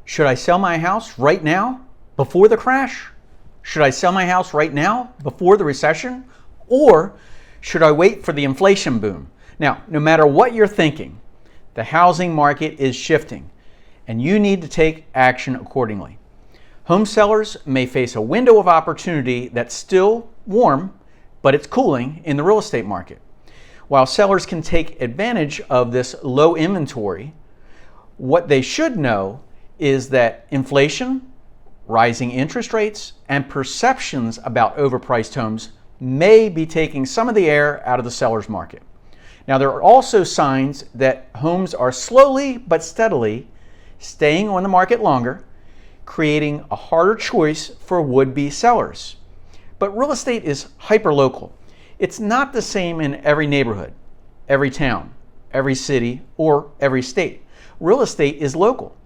Should I sell my house right now before the crash? Should I sell my house right now before the recession? Or should I wait for the inflation boom? Now, no matter what you're thinking, the housing market is shifting, and you need to take action accordingly. Home sellers may face a window of opportunity that's still warm, but it's cooling in the real estate market. While sellers can take advantage of this low inventory, what they should know is that inflation, rising interest rates, and perceptions about overpriced homes may be taking some of the air out of the seller's market. Now, there are also signs that homes are slowly but steadily staying on the market longer, creating a harder choice for would-be sellers. But real estate is hyper-local. It's not the same in every neighborhood, every town, every city, or every state. Real estate is local.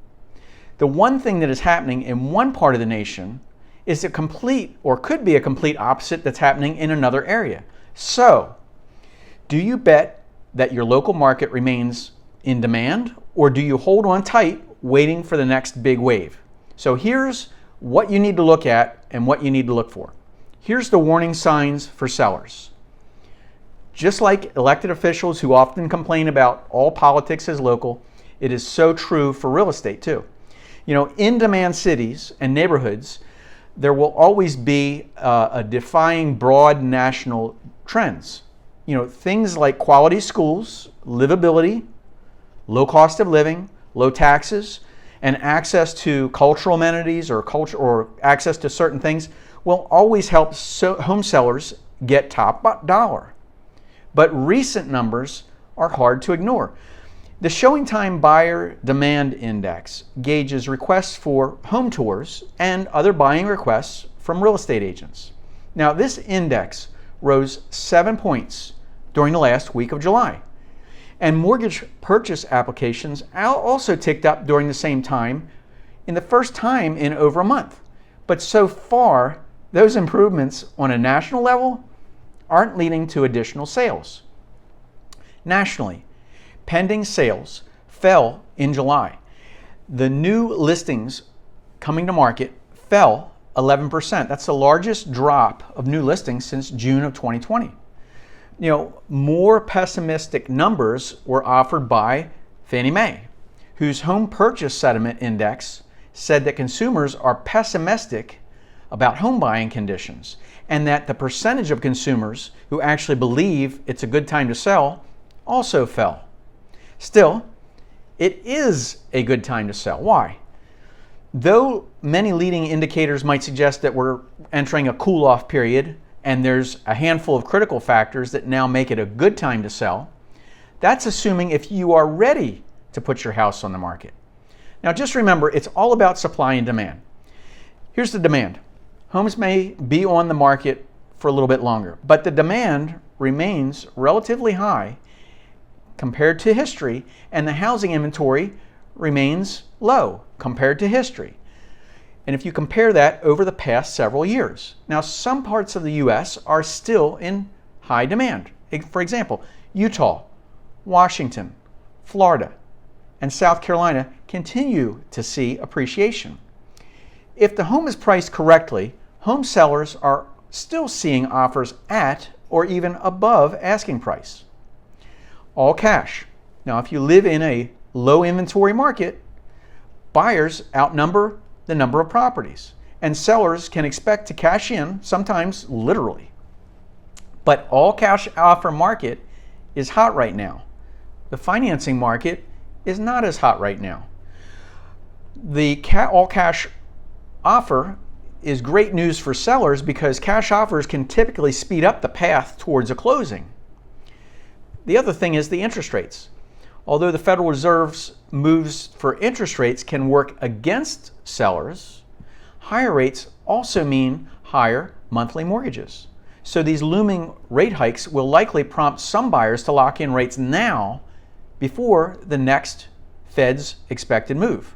The one thing that is happening in one part of the nation is a complete, or could be a complete opposite that's happening in another area. So, do you bet that your local market remains in demand, or do you hold on tight waiting for the next big wave? So here's what you need to look at and what you need to look for. Here's the warning signs for sellers. Just like elected officials who often complain about all politics as local, it is so true for real estate too. You know, in demand cities and neighborhoods, there will always be a defying broad national trends. You know, things like quality schools, livability, low cost of living, low taxes, and access to cultural amenities or access to certain things will always help home sellers get top dollar. But recent numbers are hard to ignore. The Showing Time Buyer Demand Index gauges requests for home tours and other buying requests from real estate agents. Now, this index rose 7 points during the last week of July. And mortgage purchase applications also ticked up during the same time, in the first time in over a month. But so far, those improvements on a national level aren't leading to additional sales. Nationally, pending sales fell in July. The new listings coming to market fell 11%. That's the largest drop of new listings since June of 2020. You know, more pessimistic numbers were offered by Fannie Mae, whose home purchase sentiment index said that consumers are pessimistic about home buying conditions, and that the percentage of consumers who actually believe it's a good time to sell also fell. Still, it is a good time to sell. Why? Though many leading indicators might suggest that we're entering a cool-off period and there's a handful of critical factors that now make it a good time to sell, that's assuming if you are ready to put your house on the market. Now just remember, it's all about supply and demand. Here's the demand. Homes may be on the market for a little bit longer, but the demand remains relatively high compared to history, and the housing inventory remains low compared to history. And if you compare that over the past several years. Now, some parts of the U.S. are still in high demand. For example, Utah, Washington, Florida, and South Carolina continue to see appreciation. If the home is priced correctly, home sellers are still seeing offers at or even above asking price. All cash. Now, if you live in a low inventory market, buyers outnumber the number of properties, and sellers can expect to cash in, sometimes literally. But all cash offer market is hot right now. The financing market is not as hot right now. The all cash offer is great news for sellers because cash offers can typically speed up the path towards a closing. The other thing is the interest rates. Although the Federal Reserve's moves for interest rates can work against sellers, higher rates also mean higher monthly mortgages. So these looming rate hikes will likely prompt some buyers to lock in rates now before the next Fed's expected move.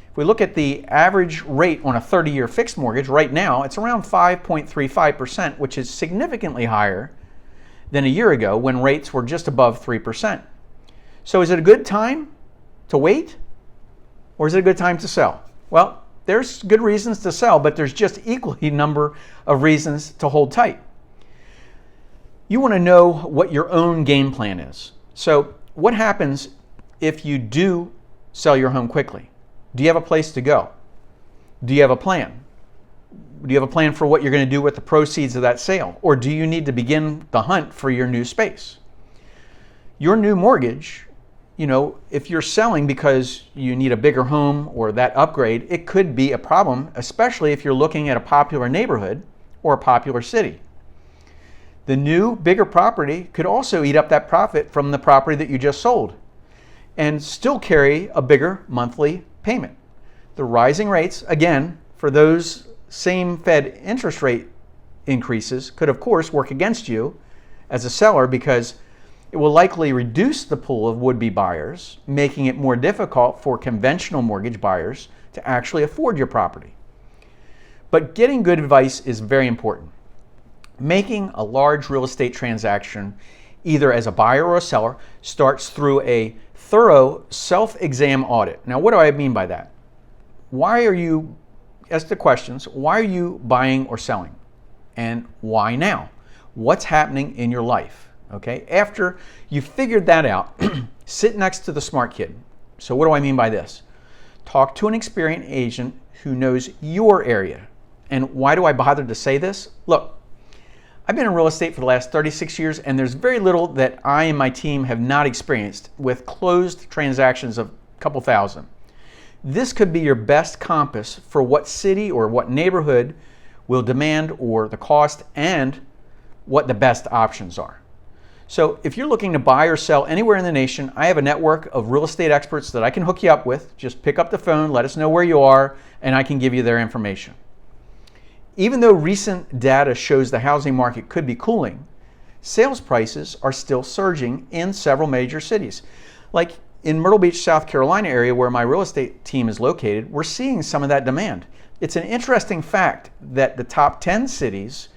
If we look at the average rate on a 30-year fixed mortgage right now, it's around 5.35%, which is significantly higher than a year ago when rates were just above 3%. So is it a good time to wait, or is it a good time to sell? Well, there's good reasons to sell, but there's just equally number of reasons to hold tight. You want to know what your own game plan is. So what happens if you do sell your home quickly? Do you have a place to go? Do you have a plan? Do you have a plan for what you're going to do with the proceeds of that sale? Or do you need to begin the hunt for your new space? Your new mortgage, if you're selling because you need a bigger home or that upgrade, it could be a problem, especially if you're looking at a popular neighborhood or a popular city. The new, bigger property could also eat up that profit from the property that you just sold and still carry a bigger monthly payment. The rising rates, again, for those same Fed interest rate increases could, of course, work against you as a seller because it will likely reduce the pool of would-be buyers, making it more difficult for conventional mortgage buyers to actually afford your property. But getting good advice is very important. Making a large real estate transaction, either as a buyer or a seller, starts through a thorough self-exam audit. Now, what do I mean by that? Ask the questions, why are you buying or selling? And why now? What's happening in your life? Okay, after you figured that out, sit next to the smart kid. So what do I mean by this? Talk to an experienced agent who knows your area. And why do I bother to say this? Look, I've been in real estate for the last 36 years, and there's very little that I and my team have not experienced with closed transactions of a couple thousand. This could be your best compass for what city or what neighborhood will demand or the cost and what the best options are. So if you're looking to buy or sell anywhere in the nation, I have a network of real estate experts that I can hook you up with. Just pick up the phone, let us know where you are, and I can give you their information. Even though recent data shows the housing market could be cooling, sales prices are still surging in several major cities. Like in Myrtle Beach, South Carolina area where my real estate team is located, we're seeing some of that demand. It's an interesting fact that the top 10 cities,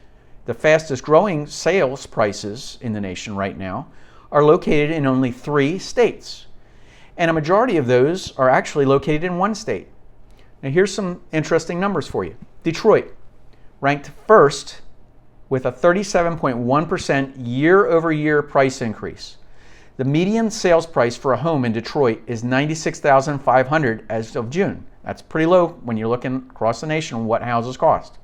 the fastest growing sales prices in the nation right now, are located in only 3 states. And a majority of those are actually located in 1 state. Now here's some interesting numbers for you. Detroit ranked first with a 37.1% year-over-year price increase. The median sales price for a home in Detroit is $96,500 as of June. That's pretty low when you're looking across the nation what houses cost.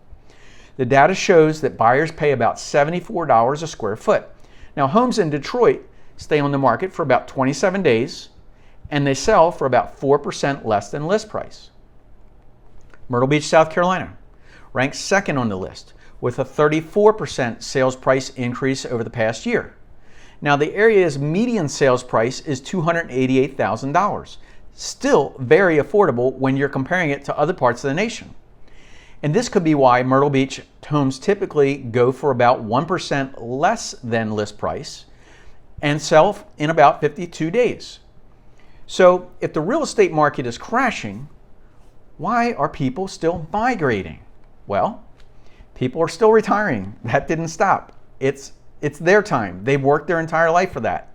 The data shows that buyers pay about $74 a square foot. Now, homes in Detroit stay on the market for about 27 days, and they sell for about 4% less than list price. Myrtle Beach, South Carolina, ranks second on the list with a 34% sales price increase over the past year. Now, the area's median sales price is $288,000, still very affordable when you're comparing it to other parts of the nation. And this could be why Myrtle Beach homes typically go for about 1% less than list price and sell in about 52 days. So if the real estate market is crashing, why are people still migrating? Well, people are still retiring. That didn't stop. It's their time. They've worked their entire life for that.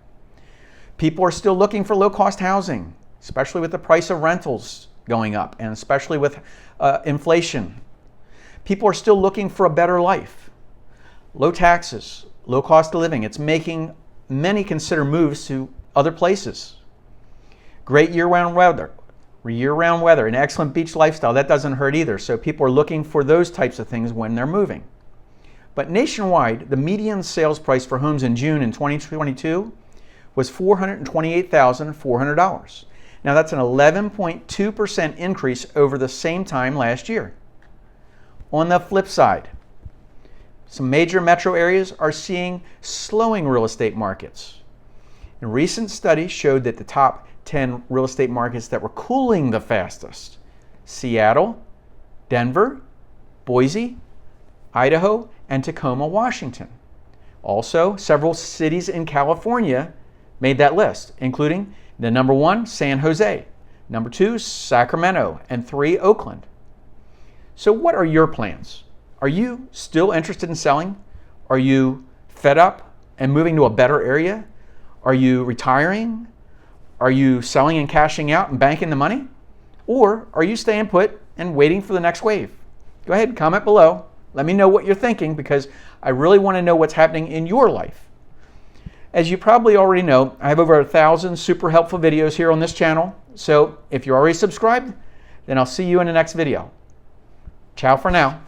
People are still looking for low-cost housing, especially with the price of rentals going up and especially with inflation. People are still looking for a better life. Low taxes, low cost of living. It's making many consider moves to other places. Great year-round weather, an excellent beach lifestyle, that doesn't hurt either. So people are looking for those types of things when they're moving. But nationwide, the median sales price for homes in June in 2022 was $428,400. Now that's an 11.2% increase over the same time last year. On the flip side, some major metro areas are seeing slowing real estate markets. And recent studies showed that the top 10 real estate markets that were cooling the fastest: Seattle, Denver, Boise, Idaho, and Tacoma, Washington. Also, several cities in California made that list, including the number 1, San Jose, number 2, Sacramento, and 3, Oakland. So what are your plans? Are you still interested in selling? Are you fed up and moving to a better area? Are you retiring? Are you selling and cashing out and banking the money? Or are you staying put and waiting for the next wave? Go ahead and comment below. Let me know what you're thinking, because I really want to know what's happening in your life. As you probably already know, I have over 1,000 super helpful videos here on this channel. So if you're already subscribed, then I'll see you in the next video. Ciao for now.